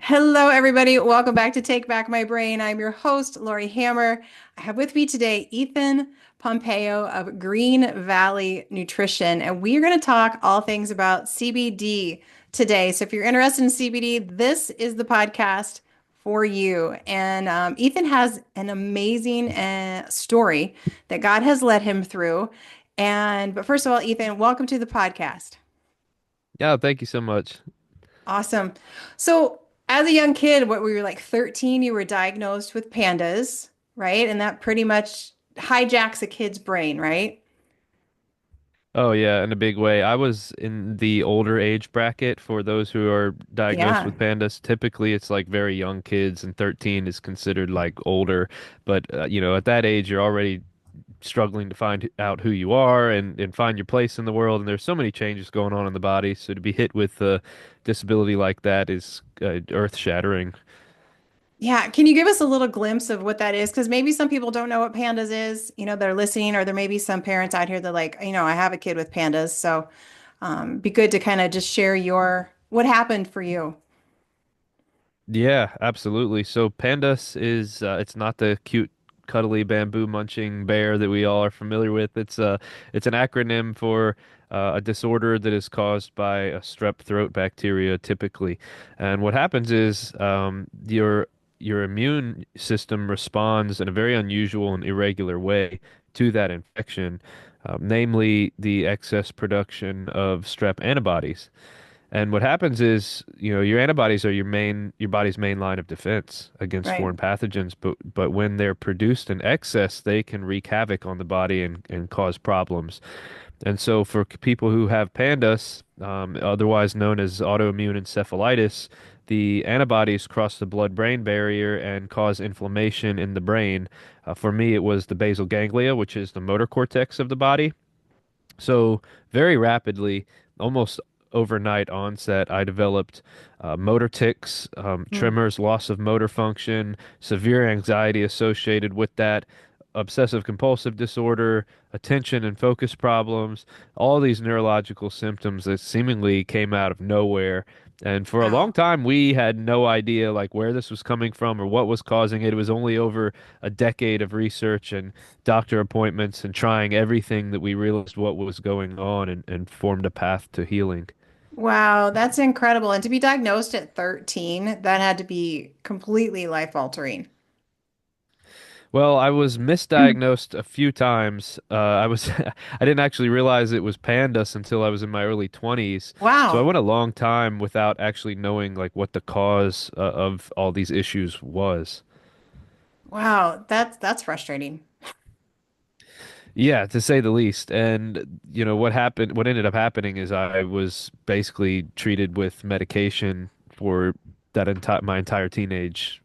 Hello, everybody. Welcome back to Take Back My Brain. I'm your host, Lori Hammer. I have with me today Ethan Pompeo of Green Valley Nutrition, and we are going to talk all things about CBD today. So if you're interested in CBD, this is the podcast for you. And Ethan has an amazing story that God has led him through. But first of all, Ethan, welcome to the podcast. Yeah, thank you so much. Awesome. So, as a young kid, what were you like 13? You were diagnosed with PANDAS, right? And that pretty much hijacks a kid's brain, right? Oh yeah, in a big way. I was in the older age bracket for those who are diagnosed Yeah. with pandas. Typically, it's like very young kids, and 13 is considered like older. But at that age, you're already struggling to find out who you are and find your place in the world. And there's so many changes going on in the body. So to be hit with a disability like that is earth-shattering. Yeah. Can you give us a little glimpse of what that is? Because maybe some people don't know what PANDAS is, they're listening, or there may be some parents out here that like, I have a kid with PANDAS. So, be good to kind of just share what happened for you. Yeah, absolutely. So pandas is it's not the cute cuddly bamboo munching bear that we all are familiar with. It's an acronym for a disorder that is caused by a strep throat bacteria typically. And what happens is your immune system responds in a very unusual and irregular way to that infection, namely the excess production of strep antibodies. And what happens is, your antibodies are your body's main line of defense against Right. foreign pathogens, but when they're produced in excess, they can wreak havoc on the body and cause problems. And so for people who have PANDAS, otherwise known as autoimmune encephalitis, the antibodies cross the blood-brain barrier and cause inflammation in the brain. For me, it was the basal ganglia, which is the motor cortex of the body. So very rapidly, almost overnight onset, I developed motor tics, Mm. tremors, loss of motor function, severe anxiety associated with that, obsessive compulsive disorder, attention and focus problems, all these neurological symptoms that seemingly came out of nowhere. And for a long Wow. time, we had no idea like where this was coming from or what was causing it. It was only over a decade of research and doctor appointments and trying everything that we realized what was going on and formed a path to healing. Wow, that's incredible. And to be diagnosed at 13, that had to be completely life altering. Well, I was misdiagnosed a few times. I didn't actually realize it was pandas until I was in my early 20s. So I Wow. went a long time without actually knowing like what the cause of all these issues was. Wow, that's frustrating. Yeah, to say the least. And what ended up happening is I was basically treated with medication for my entire teenage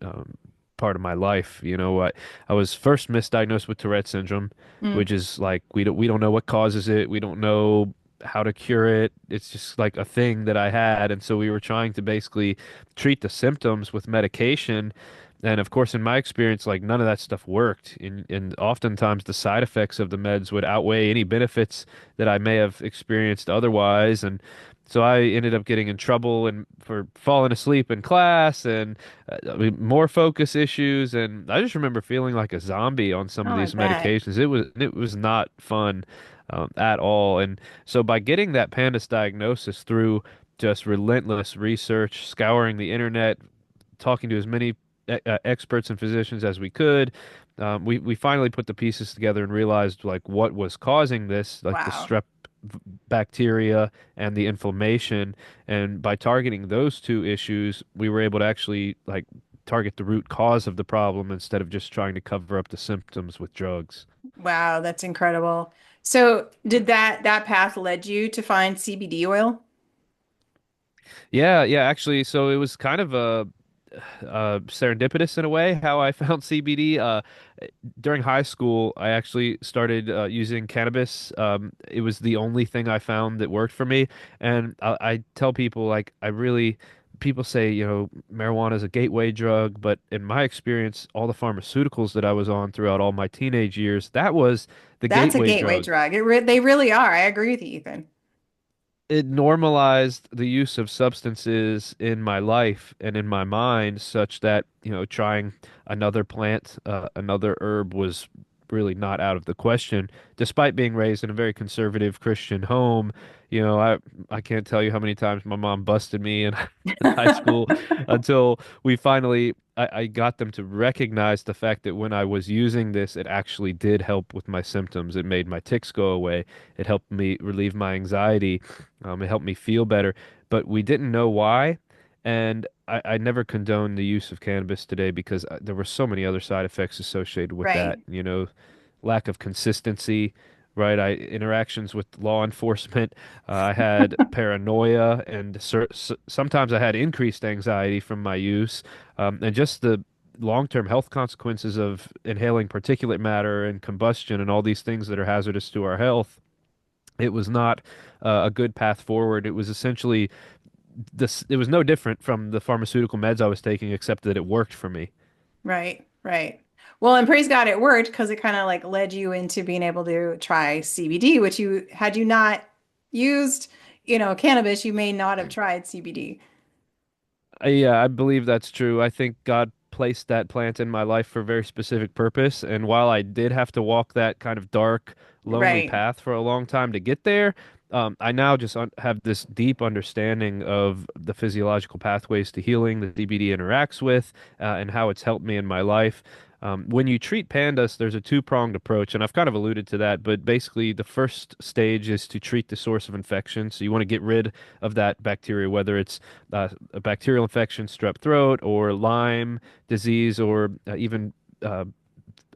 part of my life. I was first misdiagnosed with Tourette syndrome, Mm. which is like we don't know what causes it. We don't know how to cure it. It's just like a thing that I had, and so we were trying to basically treat the symptoms with medication. And of course, in my experience, like none of that stuff worked. And oftentimes the side effects of the meds would outweigh any benefits that I may have experienced otherwise. And so I ended up getting in trouble and for falling asleep in class and I mean, more focus issues. And I just remember feeling like a zombie on some Oh, of I these bet. medications. It was not fun at all. And so by getting that PANDAS diagnosis through just relentless research, scouring the internet, talking to as many experts and physicians as we could. We finally put the pieces together and realized like what was causing this, like the Wow. strep bacteria and the inflammation. And by targeting those two issues, we were able to actually like target the root cause of the problem instead of just trying to cover up the symptoms with drugs. Wow, that's incredible. So, did that path led you to find CBD oil? Yeah, yeah, actually, so it was kind of a serendipitous in a way how I found CBD. During high school, I actually started using cannabis. It was the only thing I found that worked for me. And I tell people, like, people say, marijuana is a gateway drug. But in my experience, all the pharmaceuticals that I was on throughout all my teenage years, that was the That's a gateway gateway drug. drug. They really are. I agree with you, Ethan. it normalized the use of substances in my life and in my mind such that, trying another plant, another herb was really not out of the question. Despite being raised in a very conservative Christian home, I can't tell you how many times my mom busted me in, in high school until we finally I got them to recognize the fact that when I was using this, it actually did help with my symptoms. It made my tics go away. It helped me relieve my anxiety. It helped me feel better, but we didn't know why. And I never condone the use of cannabis today because there were so many other side effects associated with that. Right. Lack of consistency, right? Interactions with law enforcement. I had paranoia, and sometimes I had increased anxiety from my use, and just the long-term health consequences of inhaling particulate matter and combustion and all these things that are hazardous to our health. It was not a good path forward. It was essentially this. It was no different from the pharmaceutical meds I was taking, except that it worked for me. Right, right. Well, and praise God it worked because it kind of like led you into being able to try CBD, which you had you not used, cannabis, you may not have tried CBD. Yeah, I believe that's true. I think God placed that plant in my life for a very specific purpose. And while I did have to walk that kind of dark, lonely Right. path for a long time to get there, I now just have this deep understanding of the physiological pathways to healing that CBD interacts with, and how it's helped me in my life. When you treat pandas, there's a two-pronged approach, and I've kind of alluded to that, but basically the first stage is to treat the source of infection. So you want to get rid of that bacteria, whether it's a bacterial infection, strep throat, or Lyme disease, or even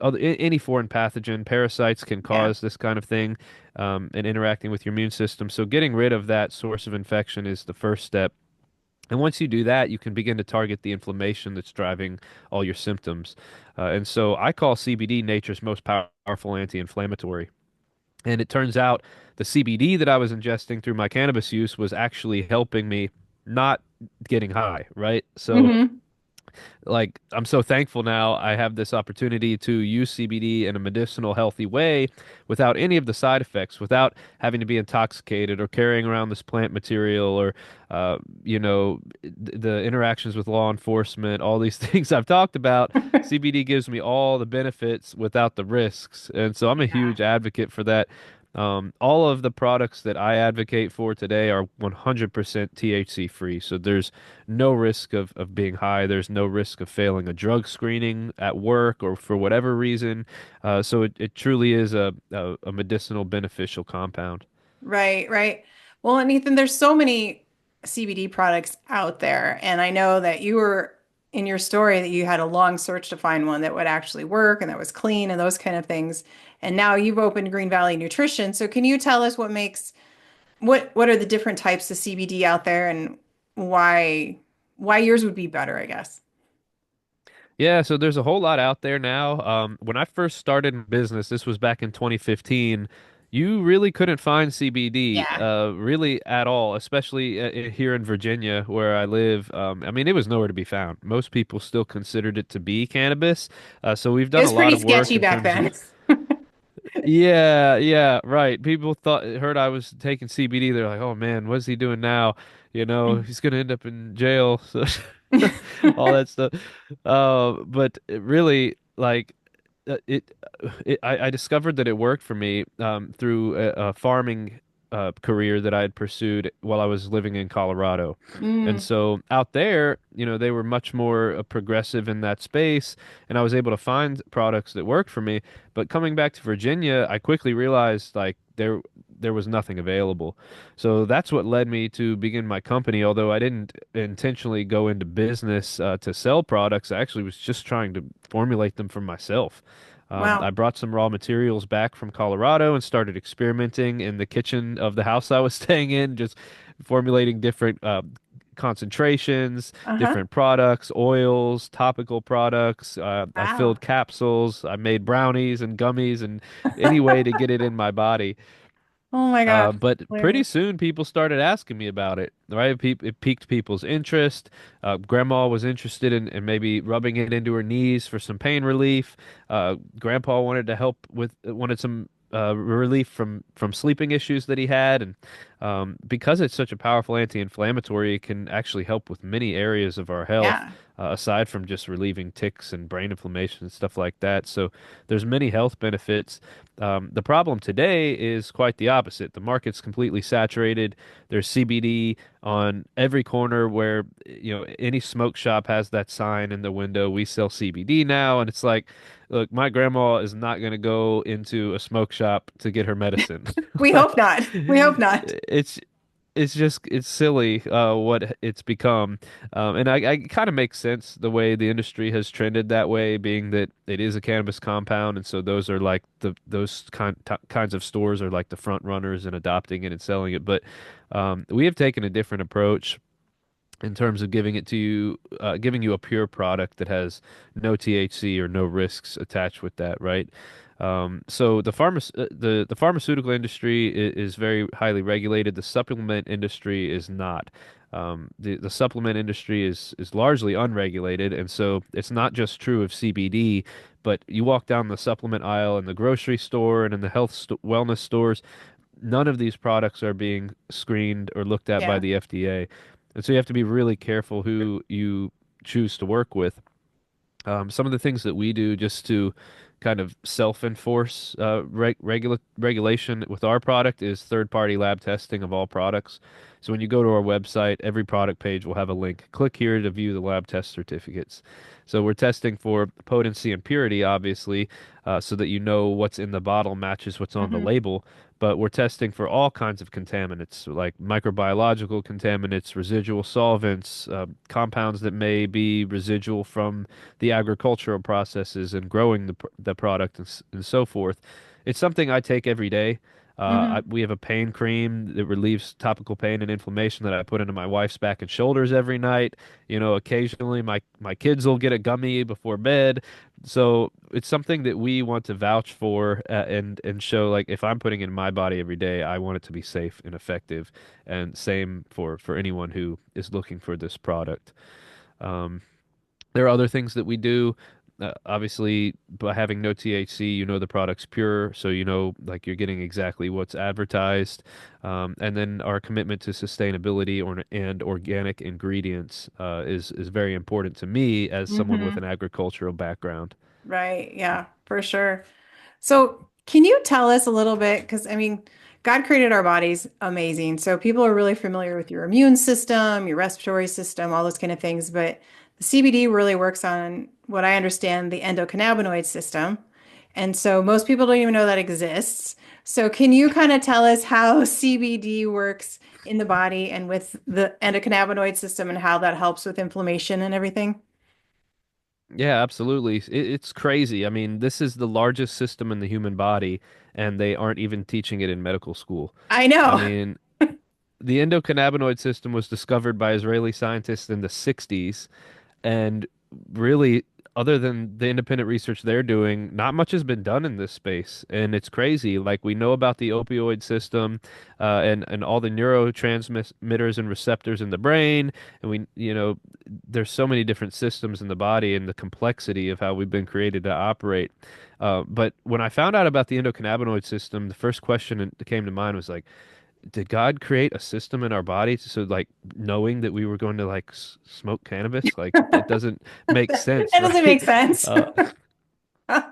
any foreign pathogen. Parasites can Yeah. cause this kind of thing, and interacting with your immune system. So getting rid of that source of infection is the first step. And once you do that, you can begin to target the inflammation that's driving all your symptoms. And so I call CBD nature's most powerful anti-inflammatory. And it turns out the CBD that I was ingesting through my cannabis use was actually helping me not getting high, right? So Hmm. like I'm so thankful now I have this opportunity to use CBD in a medicinal, healthy way without any of the side effects, without having to be intoxicated or carrying around this plant material or, the interactions with law enforcement, all these things I've talked about. CBD gives me all the benefits without the risks, and so I'm a Yeah. huge advocate for that. All of the products that I advocate for today are 100% THC free. So there's no risk of being high. There's no risk of failing a drug screening at work or for whatever reason. So it truly is a medicinal beneficial compound. Right, right. Well, and Ethan, there's so many CBD products out there, and I know that you were in your story that you had a long search to find one that would actually work and that was clean and those kind of things. And now you've opened Green Valley Nutrition. So can you tell us what are the different types of CBD out there and why yours would be better, I guess. Yeah, so there's a whole lot out there now. When I first started in business, this was back in 2015, you really couldn't find CBD, Yeah. really at all, especially here in Virginia where I live. I mean, it was nowhere to be found. Most people still considered it to be cannabis. So we've It done a was lot pretty of work sketchy in back terms of then. yeah, yeah, right. People heard I was taking CBD. They're like, "Oh man, what's he doing now? He's gonna end up in jail." So all that stuff. But it really, like, I discovered that it worked for me through a farming career that I had pursued while I was living in Colorado. And Mm, so out there, they were much more progressive in that space, and I was able to find products that worked for me. But coming back to Virginia, I quickly realized like there was nothing available. So that's what led me to begin my company. Although I didn't intentionally go into business to sell products, I actually was just trying to formulate them for myself. I wow. brought some raw materials back from Colorado and started experimenting in the kitchen of the house I was staying in, just formulating different concentrations, Uh-huh. different products, oils, topical products. I Wow. filled capsules. I made brownies and gummies and any way to get it in my body. Oh my gosh. But pretty Hilarious. soon people started asking me about it, right? It piqued people's interest. Grandma was interested in maybe rubbing it into her knees for some pain relief. Grandpa wanted to help wanted some relief from sleeping issues that he had. And because it's such a powerful anti-inflammatory, it can actually help with many areas of our health, Yeah. aside from just relieving tics and brain inflammation and stuff like that. So there's many health benefits. The problem today is quite the opposite. The market's completely saturated. There's CBD on every corner where, any smoke shop has that sign in the window, we sell CBD now. And it's like, look, my grandma is not going to go into a smoke shop to get her medicine. We hope not. We hope not. It's it's silly what it's become, and I kind of makes sense the way the industry has trended that way, being that it is a cannabis compound, and so those are like kinds of stores are like the front runners in adopting it and selling it. But we have taken a different approach in terms of giving you a pure product that has no THC or no risks attached with that, right? So the pharmaceutical industry is very highly regulated. The supplement industry is not. The supplement industry is largely unregulated, and so it's not just true of CBD, but you walk down the supplement aisle in the grocery store and in the wellness stores, none of these products are being screened or looked at by Yeah. the FDA. And so you have to be really careful who you choose to work with. Some of the things that we do just to kind of self-enforce regulation with our product is third-party lab testing of all products. So when you go to our website, every product page will have a link. Click here to view the lab test certificates. So we're testing for potency and purity, obviously, so that you know what's in the bottle matches what's on the Hmm. label. But we're testing for all kinds of contaminants, like microbiological contaminants, residual solvents, compounds that may be residual from the agricultural processes and growing the product and so forth. It's something I take every day. Hmm. We have a pain cream that relieves topical pain and inflammation that I put into my wife's back and shoulders every night. Occasionally my kids will get a gummy before bed. So it's something that we want to vouch for, and show, like, if I'm putting it in my body every day, I want it to be safe and effective. And same for anyone who is looking for this product. Um, there are other things that we do. Obviously, by having no THC, the product's pure, so like you're getting exactly what's advertised. And then our commitment to sustainability and organic ingredients is very important to me as someone with Hmm. an agricultural background. Right. Yeah, for sure. So, can you tell us a little bit? Because I mean, God created our bodies amazing. So, people are really familiar with your immune system, your respiratory system, all those kind of things. But the CBD really works on what I understand the endocannabinoid system. And so, most people don't even know that exists. So, can you kind of tell us how CBD works in the body and with the endocannabinoid system and how that helps with inflammation and everything? Yeah, absolutely. It's crazy. I mean, this is the largest system in the human body, and they aren't even teaching it in medical school. I I know. mean, the endocannabinoid system was discovered by Israeli scientists in the 60s, and really, other than the independent research they're doing, not much has been done in this space. And it's crazy. Like, we know about the opioid system, and all the neurotransmitters and receptors in the brain. And there's so many different systems in the body and the complexity of how we've been created to operate. But when I found out about the endocannabinoid system, the first question that came to mind was like, did God create a system in our body so, like, knowing that we were going to, like, smoke cannabis? Like, it doesn't make sense, That doesn't make right? sense. Uh,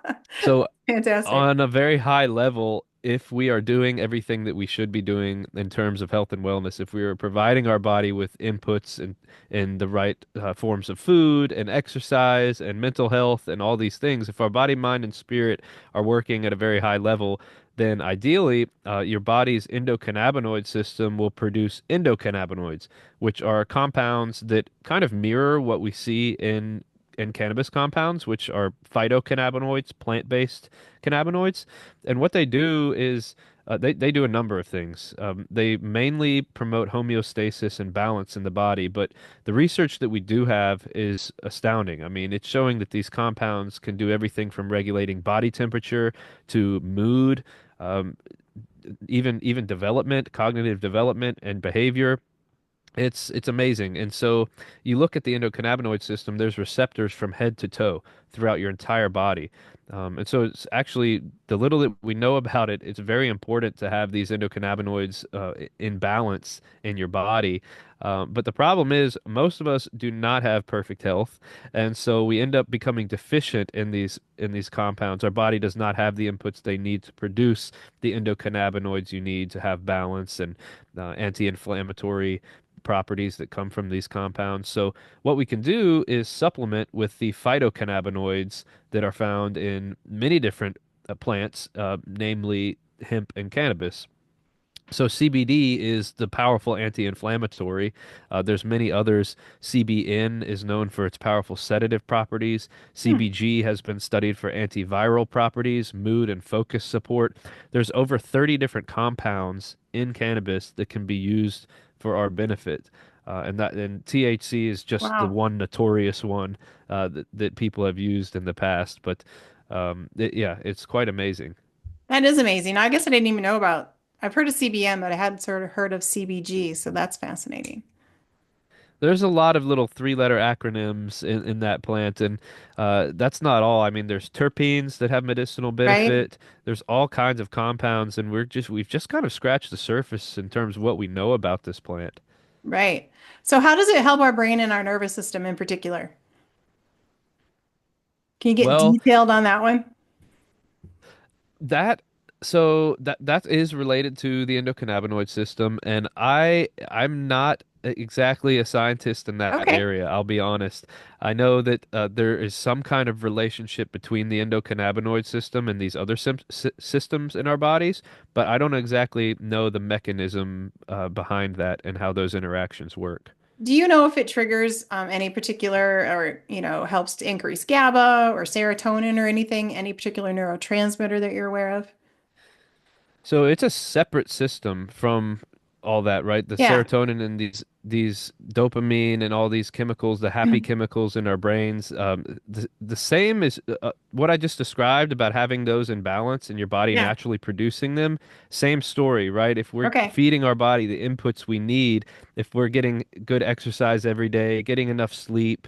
so Fantastic. on a very high level, if we are doing everything that we should be doing in terms of health and wellness, if we are providing our body with inputs and in the right forms of food and exercise and mental health and all these things, if our body, mind, and spirit are working at a very high level, then ideally, your body's endocannabinoid system will produce endocannabinoids, which are compounds that kind of mirror what we see in cannabis compounds, which are phytocannabinoids, plant-based cannabinoids. And what they do is they do a number of things. They mainly promote homeostasis and balance in the body, but the research that we do have is astounding. I mean, it's showing that these compounds can do everything from regulating body temperature to mood, um, even development, cognitive development, and behavior. It's amazing. And so you look at the endocannabinoid system, there's receptors from head to toe throughout your entire body. And so it's actually the little that we know about it, it's very important to have these endocannabinoids in balance in your body. But the problem is most of us do not have perfect health, and so we end up becoming deficient in these compounds. Our body does not have the inputs they need to produce the endocannabinoids you need to have balance and anti-inflammatory properties that come from these compounds. So what we can do is supplement with the phytocannabinoids that are found in many different plants, namely hemp and cannabis. So CBD is the powerful anti-inflammatory. There's many others. CBN is known for its powerful sedative properties. Hmm. CBG has been studied for antiviral properties, mood and focus support. There's over 30 different compounds in cannabis that can be used for our benefit. And THC is just the Wow. one notorious one that people have used in the past. But yeah, it's quite amazing. That is amazing. I guess I didn't even know about, I've heard of CBM, but I hadn't sort of heard of CBG, so that's fascinating. There's a lot of little three-letter acronyms in that plant, and that's not all. I mean, there's terpenes that have medicinal Right? benefit. There's all kinds of compounds, and we've just kind of scratched the surface in terms of what we know about this plant. Right. So how does it help our brain and our nervous system in particular? Can you get Well, detailed on that one? That that is related to the endocannabinoid system, and I'm not exactly a scientist in that Okay. area, I'll be honest. I know that there is some kind of relationship between the endocannabinoid system and these other systems in our bodies, but I don't exactly know the mechanism behind that and how those interactions work. Do you know if it triggers any particular or, helps to increase GABA or serotonin or anything, any particular neurotransmitter that you're aware of? So it's a separate system from all that, right? The Yeah. serotonin and these dopamine and all these chemicals, the happy chemicals in our brains. The same is what I just described about having those in balance and your body Yeah. naturally producing them. Same story, right? If we're Okay. feeding our body the inputs we need, if we're getting good exercise every day, getting enough sleep,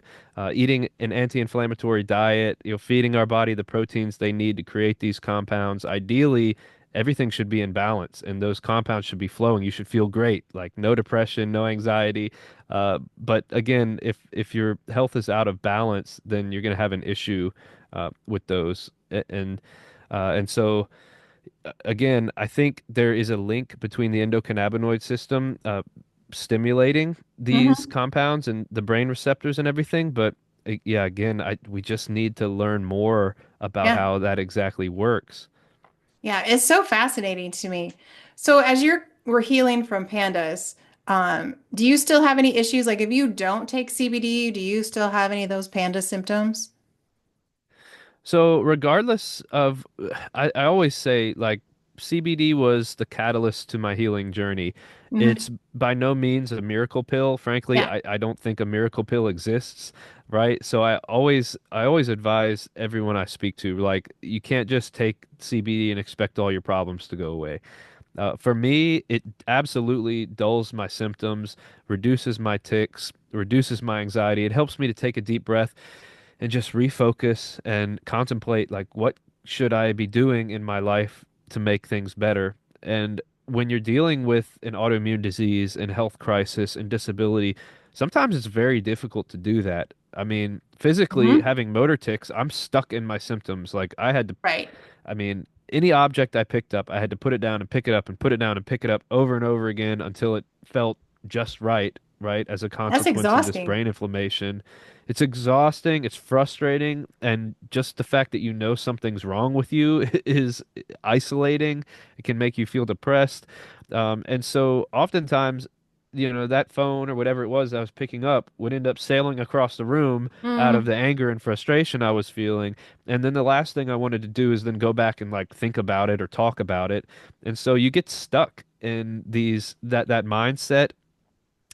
eating an anti-inflammatory diet, feeding our body the proteins they need to create these compounds, ideally everything should be in balance and those compounds should be flowing. You should feel great, like no depression, no anxiety. But again, if your health is out of balance, then you're going to have an issue with those. And so again, I think there is a link between the endocannabinoid system stimulating these Hmm. compounds and the brain receptors and everything. But yeah, again, we just need to learn more about Yeah. how that exactly works. Yeah. It's so fascinating to me. So as we're healing from pandas, do you still have any issues? Like if you don't take CBD, do you still have any of those panda symptoms? So regardless of, I always say like CBD was the catalyst to my healing journey. Hmm. It's by no means a miracle pill. Frankly, Yeah. I don't think a miracle pill exists, right? So I always advise everyone I speak to, like you can't just take CBD and expect all your problems to go away. For me, it absolutely dulls my symptoms, reduces my tics, reduces my anxiety. It helps me to take a deep breath and just refocus and contemplate like what should I be doing in my life to make things better. And when you're dealing with an autoimmune disease and health crisis and disability, sometimes it's very difficult to do that. I mean, physically Hmm. having motor tics, I'm stuck in my symptoms. Like I had to Right. I mean, any object I picked up, I had to put it down and pick it up and put it down and pick it up over and over again until it felt just right, right, as a That's consequence of this exhausting. brain inflammation. It's exhausting, it's frustrating, and just the fact that you know something's wrong with you is isolating. It can make you feel depressed. And so oftentimes, that phone or whatever it was I was picking up would end up sailing across the room out of Mm. the anger and frustration I was feeling. And then the last thing I wanted to do is then go back and like think about it or talk about it. And so you get stuck in that mindset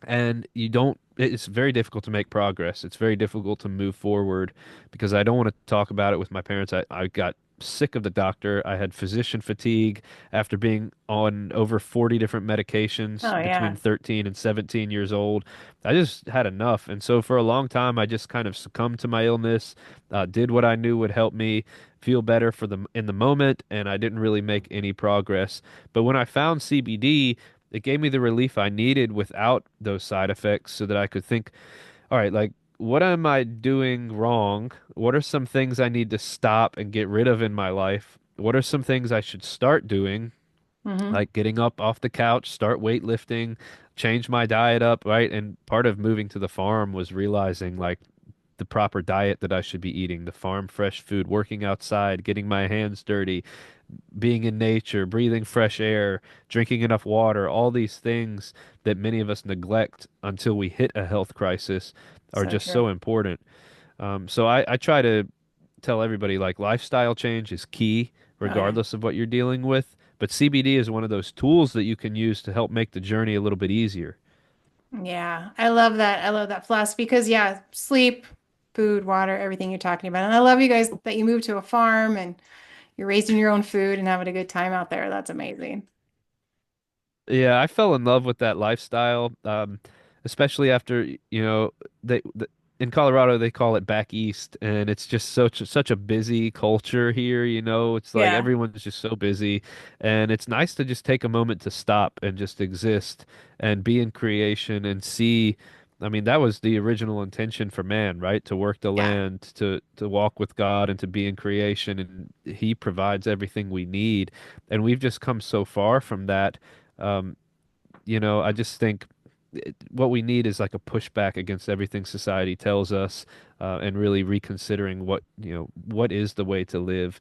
and you don't it's very difficult to make progress. It's very difficult to move forward because I don't want to talk about it with my parents. I got sick of the doctor. I had physician fatigue after being on over 40 different medications Oh between yeah. 13 and 17 years old. I just had enough. And so for a long time, I just kind of succumbed to my illness, did what I knew would help me feel better for the in the moment, and I didn't really make any progress. But when I found CBD, it gave me the relief I needed without those side effects so that I could think, all right, like, what am I doing wrong? What are some things I need to stop and get rid of in my life? What are some things I should start doing? Hmm. Like getting up off the couch, start weightlifting, change my diet up, right? And part of moving to the farm was realizing like the proper diet that I should be eating, the farm fresh food, working outside, getting my hands dirty, being in nature, breathing fresh air, drinking enough water, all these things that many of us neglect until we hit a health crisis are So just true. so important. So I try to tell everybody like lifestyle change is key, Oh yeah. regardless of what you're dealing with. But CBD is one of those tools that you can use to help make the journey a little bit easier. Yeah, I love that. I love that philosophy because, yeah, sleep, food, water, everything you're talking about. And I love you guys that you moved to a farm and you're raising your own food and having a good time out there. That's amazing. Yeah, I fell in love with that lifestyle, especially after, in Colorado they call it back east, and it's just such a busy culture here, It's like Yeah, everyone's just so busy, and it's nice to just take a moment to stop and just exist and be in creation and see. I mean, that was the original intention for man, right? To work the yeah, land, to walk with God, and to be in creation, and He provides everything we need, and we've just come so far from that. Um, I just think what we need is like a pushback against everything society tells us, and really reconsidering what is the way to live,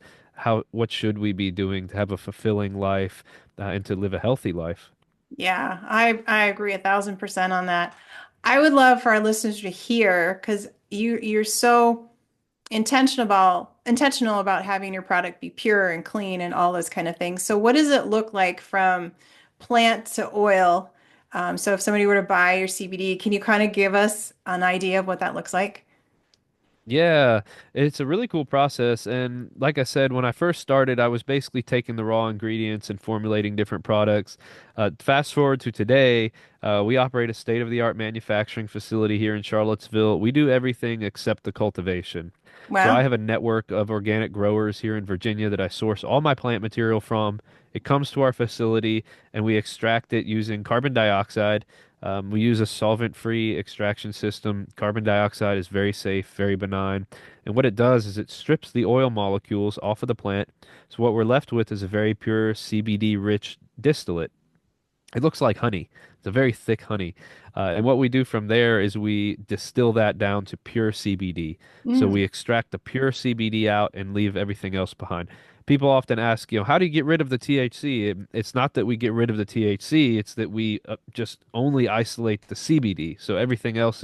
what should we be doing to have a fulfilling life, and to live a healthy life. yeah. I agree 1,000% on that. I would love for our listeners to hear because you're so intentional about having your product be pure and clean and all those kind of things. So what does it look like from plant to oil? So if somebody were to buy your CBD, can you kind of give us an idea of what that looks like? Yeah, it's a really cool process. And like I said, when I first started, I was basically taking the raw ingredients and formulating different products. Fast forward to today, we operate a state-of-the-art manufacturing facility here in Charlottesville. We do everything except the cultivation. So I Wow. have a network of organic growers here in Virginia that I source all my plant material from. It comes to our facility and we extract it using carbon dioxide. We use a solvent-free extraction system. Carbon dioxide is very safe, very benign. And what it does is it strips the oil molecules off of the plant. So what we're left with is a very pure CBD-rich distillate. It looks like honey. It's a very thick honey. And what we do from there is we distill that down to pure CBD. So we Mm. extract the pure CBD out and leave everything else behind. People often ask, how do you get rid of the THC? It's not that we get rid of the THC, it's that we just only isolate the CBD. So everything else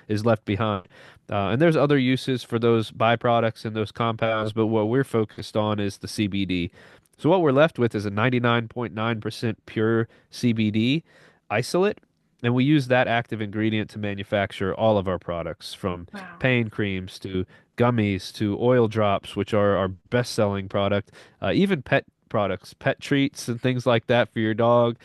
is left behind. And there's other uses for those byproducts and those compounds, but what we're focused on is the CBD. So what we're left with is a 99.9% pure CBD isolate, and we use that active ingredient to manufacture all of our products, from Wow. pain creams to gummies to oil drops, which are our best-selling product, even pet products, pet treats and things like that for your dog.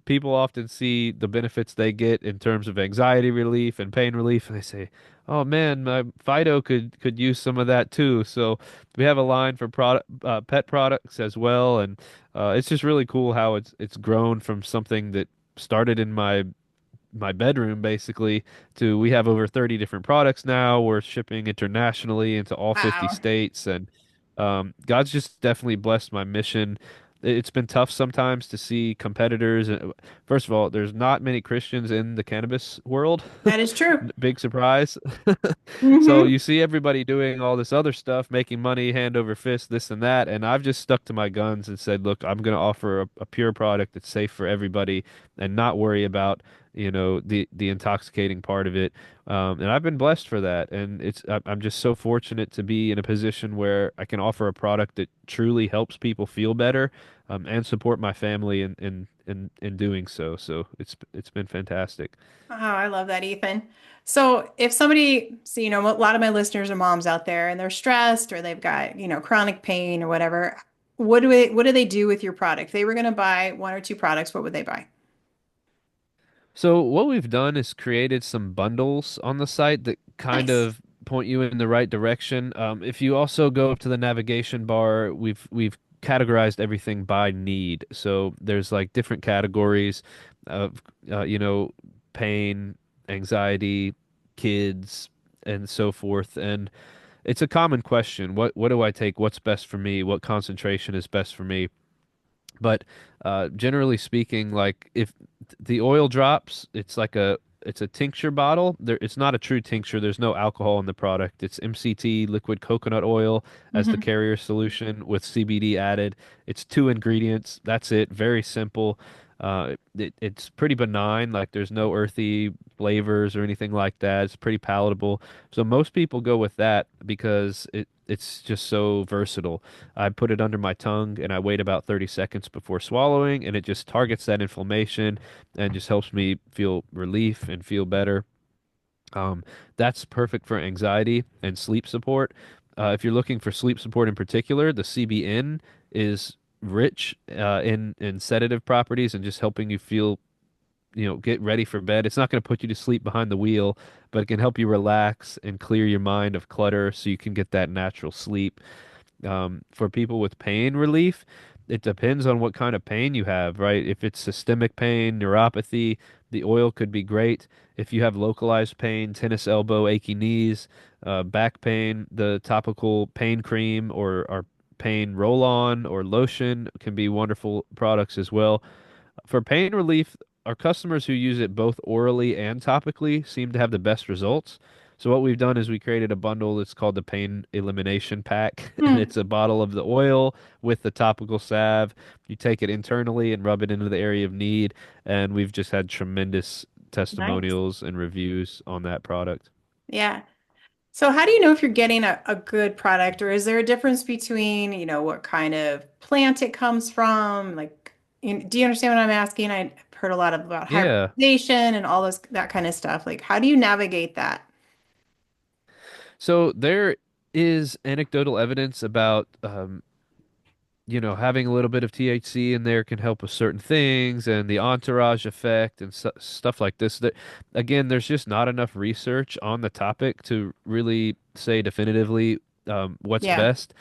People often see the benefits they get in terms of anxiety relief and pain relief, and they say, "Oh man, my Fido could use some of that too." So we have a line for pet products as well, and it's just really cool how it's grown from something that started in my bedroom basically to we have over 30 different products now. We're shipping internationally into all 50 Wow. states, and God's just definitely blessed my mission. It's been tough sometimes to see competitors. First of all, there's not many Christians in the cannabis world. That is true. Big surprise. So Hmm. you see everybody doing all this other stuff, making money hand over fist, this and that, and I've just stuck to my guns and said, look, I'm going to offer a pure product that's safe for everybody and not worry about, the intoxicating part of it. And I've been blessed for that, and I'm just so fortunate to be in a position where I can offer a product that truly helps people feel better, and support my family in doing so. So it's been fantastic. Oh, I love that, Ethan. So if somebody, so, a lot of my listeners are moms out there and they're stressed or they've got, chronic pain or whatever, what do they do with your product? If they were going to buy one or two products, what would they buy? So what we've done is created some bundles on the site that kind Nice. of point you in the right direction. If you also go up to the navigation bar, we've categorized everything by need. So there's like different categories of pain, anxiety, kids, and so forth. And it's a common question. What do I take? What's best for me? What concentration is best for me? But generally speaking, like if the oil drops, it's a tincture bottle. It's not a true tincture. There's no alcohol in the product. It's MCT liquid coconut oil as the Hmm. carrier solution with CBD added. It's two ingredients. That's it. Very simple. It's pretty benign. Like there's no earthy flavors or anything like that. It's pretty palatable. So most people go with that because it's just so versatile. I put it under my tongue and I wait about 30 seconds before swallowing, and it just targets that inflammation and just helps me feel relief and feel better. Um, that's perfect for anxiety and sleep support. If you're looking for sleep support in particular, the CBN is rich in sedative properties and just helping you feel, get ready for bed. It's not going to put you to sleep behind the wheel, but it can help you relax and clear your mind of clutter so you can get that natural sleep. For people with pain relief, it depends on what kind of pain you have, right? If it's systemic pain, neuropathy, the oil could be great. If you have localized pain, tennis elbow, achy knees, back pain, the topical pain cream or pain roll-on or lotion can be wonderful products as well. For pain relief, our customers who use it both orally and topically seem to have the best results. So what we've done is we created a bundle that's called the Pain Elimination Pack, and Hmm. it's a bottle of the oil with the topical salve. You take it internally and rub it into the area of need, and we've just had tremendous Nice. testimonials and reviews on that product. Yeah. So how do you know if you're getting a good product, or is there a difference between, what kind of plant it comes from? Like, do you understand what I'm asking? I've heard a lot about Yeah. hybridization and all those that kind of stuff. Like, how do you navigate that? So there is anecdotal evidence about having a little bit of THC in there can help with certain things and the entourage effect and stuff like this. That again, there's just not enough research on the topic to really say definitively what's Yeah. best.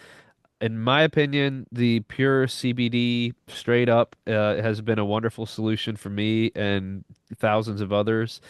In my opinion, the pure CBD straight up has been a wonderful solution for me and thousands of others.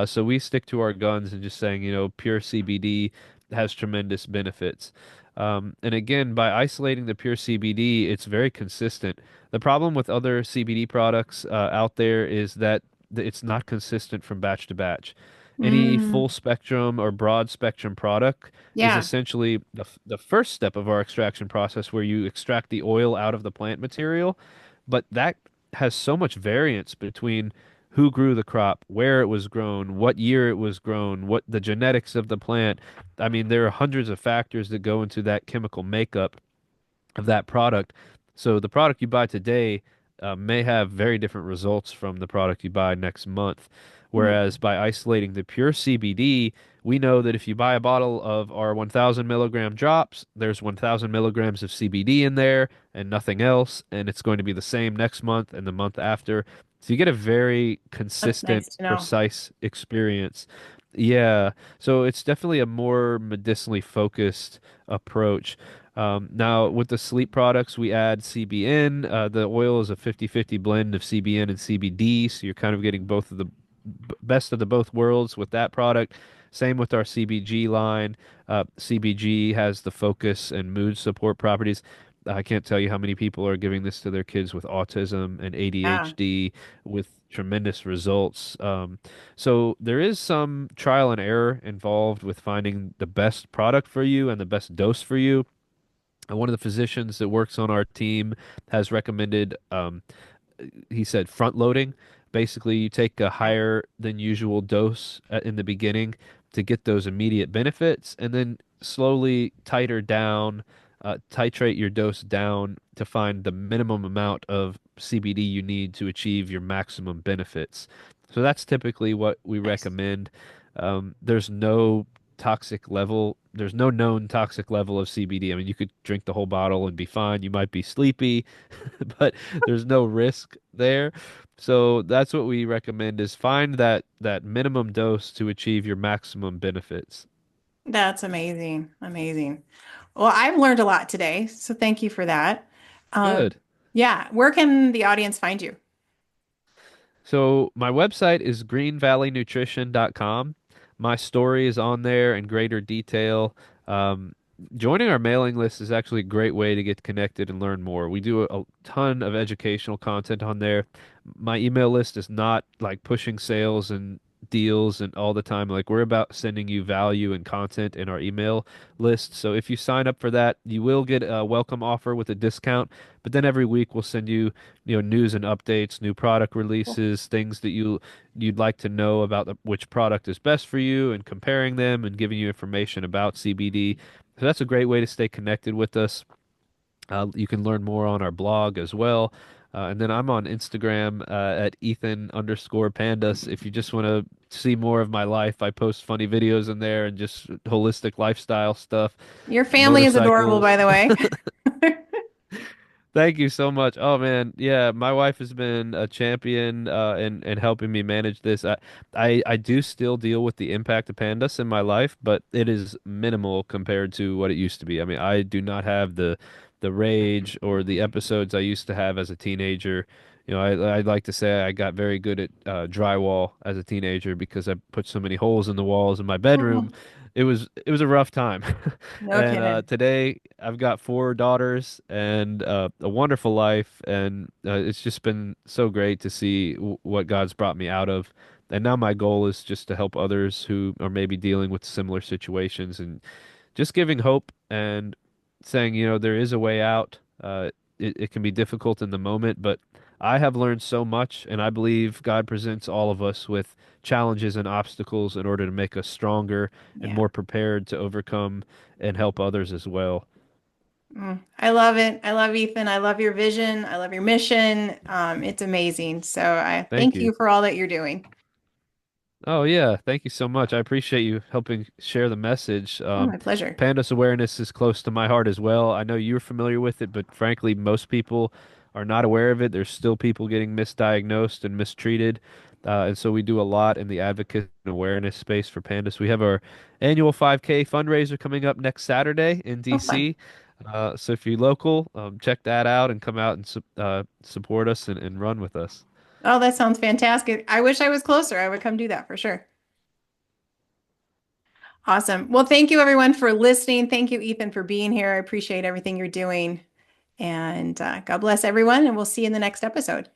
So we stick to our guns and just saying, pure CBD has tremendous benefits. And again, by isolating the pure CBD, it's very consistent. The problem with other CBD products out there is that it's not consistent from batch to batch. Any Mm, full spectrum or broad spectrum product is yeah. essentially the first step of our extraction process where you extract the oil out of the plant material, but that has so much variance between who grew the crop, where it was grown, what year it was grown, what the genetics of the plant. I mean, there are hundreds of factors that go into that chemical makeup of that product. So the product you buy today may have very different results from the product you buy next month. Mm, Whereas by isolating the pure CBD, we know that if you buy a bottle of our 1000 milligram drops, there's 1000 milligrams of CBD in there and nothing else. And it's going to be the same next month and the month after. So you get a very that's consistent, nice to know. precise experience. Yeah. So it's definitely a more medicinally focused approach. Now, with the sleep products, we add CBN. The oil is a 50-50 blend of CBN and CBD, so you're kind of getting both of the best of the both worlds with that product. Same with our CBG line. CBG has the focus and mood support properties. I can't tell you how many people are giving this to their kids with autism and Yeah. ADHD with tremendous results. So there is some trial and error involved with finding the best product for you and the best dose for you. And one of the physicians that works on our team has recommended, he said, front loading. Basically, you take a Okay. higher than usual dose in the beginning to get those immediate benefits, and then slowly tighter down titrate your dose down to find the minimum amount of CBD you need to achieve your maximum benefits. So that's typically what we Nice. recommend. There's no toxic level. There's no known toxic level of CBD. I mean, you could drink the whole bottle and be fine. You might be sleepy, but there's no risk there. So that's what we recommend is find that minimum dose to achieve your maximum benefits. That's amazing. Amazing. Well, I've learned a lot today, so thank you for that. Um, Good. yeah, where can the audience find you? So my website is greenvalleynutrition.com. My story is on there in greater detail. Um, Joining our mailing list is actually a great way to get connected and learn more. We do a ton of educational content on there. My email list is not like pushing sales and deals and all the time. Like we're about sending you value and content in our email list. So if you sign up for that, you will get a welcome offer with a discount. But then every week we'll send you, news and updates, new product Cool. releases, things that you'd like to know about which product is best for you, and comparing them and giving you information about CBD. So that's a great way to stay connected with us. You can learn more on our blog as well. And then I'm on Instagram at Ethan_pandas. If you just want to see more of my life, I post funny videos in there and just holistic lifestyle stuff, Your family is adorable, by motorcycles. the way. Thank you so much. Oh man, yeah, my wife has been a champion in helping me manage this. I do still deal with the impact of pandas in my life, but it is minimal compared to what it used to be. I mean, I do not have the rage or the episodes I used to have as a teenager. I'd like to say I got very good at drywall as a teenager because I put so many holes in the walls in my bedroom. Oh, It was a rough time. no And kidding. today I've got four daughters and a wonderful life, and it's just been so great to see what God's brought me out of. And now my goal is just to help others who are maybe dealing with similar situations and just giving hope and saying, there is a way out. It can be difficult in the moment, but I have learned so much, and I believe God presents all of us with challenges and obstacles in order to make us stronger and Yeah. more prepared to overcome and help others as well. I love it. I love Ethan. I love your vision. I love your mission. It's amazing. So I Thank thank you. you for all that you're doing. Oh yeah, thank you so much. I appreciate you helping share the message. Oh, my pleasure. Pandas awareness is close to my heart as well. I know you're familiar with it, but frankly, most people are not aware of it. There's still people getting misdiagnosed and mistreated. And so we do a lot in the advocate and awareness space for pandas. We have our annual 5K fundraiser coming up next Saturday in Oh, fun. DC. So if you're local, check that out and come out and support us and run with us. Oh, that sounds fantastic. I wish I was closer. I would come do that for sure. Awesome. Well, thank you everyone for listening. Thank you, Ethan, for being here. I appreciate everything you're doing. And God bless everyone, and we'll see you in the next episode.